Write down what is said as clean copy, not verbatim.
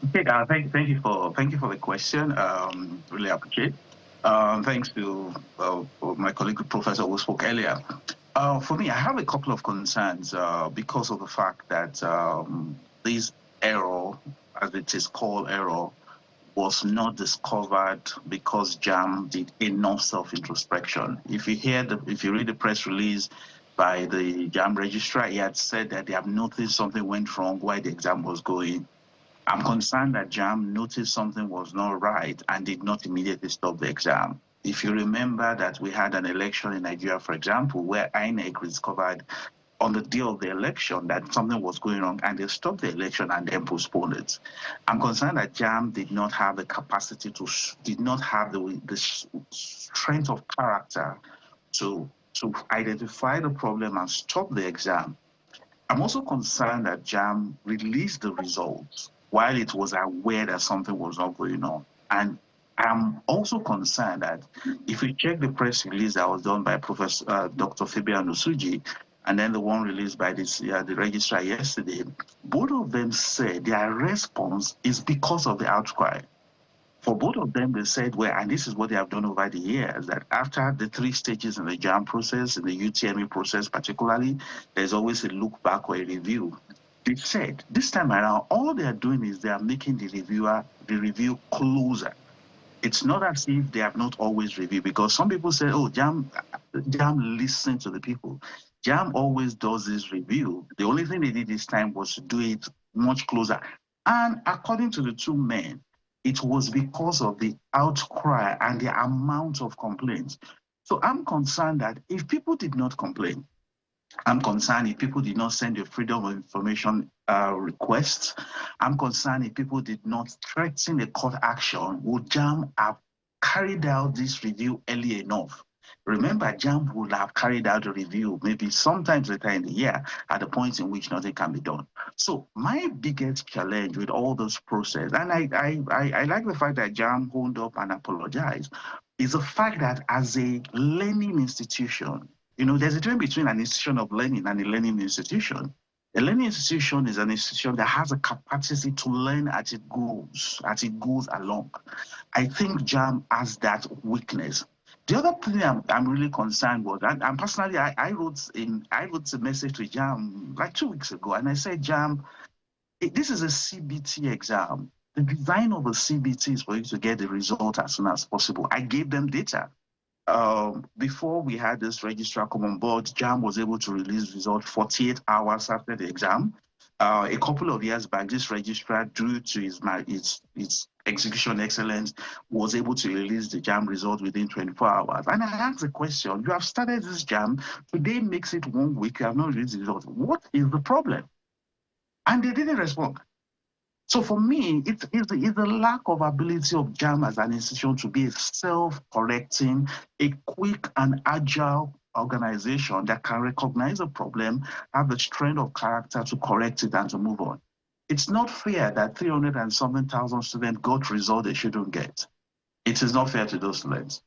Okay, thank you for the question. Really appreciate. Thanks to my colleague, the professor who spoke earlier. For me, I have a couple of concerns because of the fact that this error, as it is called error, was not discovered because JAM did enough self-introspection. If you read the press release by the JAM registrar, he had said that they have noticed something went wrong while the exam was going. I'm concerned that JAM noticed something was not right and did not immediately stop the exam. If you remember that we had an election in Nigeria, for example, where INEC discovered on the day of the election that something was going wrong and they stopped the election and then postponed it. I'm concerned that JAM did not have the capacity did not have the strength of character to identify the problem and stop the exam. I'm also concerned that JAM released the results while it was aware that something was not going on. And I'm also concerned that if you check the press release that was done by Professor Dr. Fabian Osuji, and then the one released by the registrar yesterday, both of them said their response is because of the outcry. For both of them, they said, well, and this is what they have done over the years, that after the 3 stages in the JAM process, in the UTME process particularly, there's always a look back or a review. They said this time around, all they are doing is they are making the review closer. It's not as if they have not always reviewed, because some people say, oh, JAM listens to the people. JAM always does this review. The only thing they did this time was to do it much closer. And according to the 2 men, it was because of the outcry and the amount of complaints. So I'm concerned that if people did not complain, I'm concerned if people did not send a freedom of information request. I'm concerned if people did not threaten a court action, would JAM have carried out this review early enough? Remember, JAM would have carried out a review maybe sometimes later in the year at the point in which nothing can be done. So my biggest challenge with all this process, and I like the fact that JAM owned up and apologized, is the fact that as a learning institution, there's a difference between an institution of learning and a learning institution. A learning institution is an institution that has a capacity to learn as it goes along. I think JAM has that weakness. The other thing I'm really concerned was, and personally, I wrote a message to JAM like 2 weeks ago, and I said, JAM, this is a CBT exam. The design of a CBT is for you to get the result as soon as possible. I gave them data. Before we had this registrar come on board, JAM was able to release results 48 hours after the exam. A couple of years back, this registrar, due to his execution excellence, was able to release the JAM result within 24 hours. And I asked the question, you have started this JAM, today makes it 1 week, you have not released the result. What is the problem? And they didn't respond. So for me, it's the lack of ability of JAM as an institution to be a self-correcting, a quick and agile organization that can recognize a problem, have the strength of character to correct it and to move on. It's not fair that 300,000 students got results they shouldn't get. It is not fair to those students.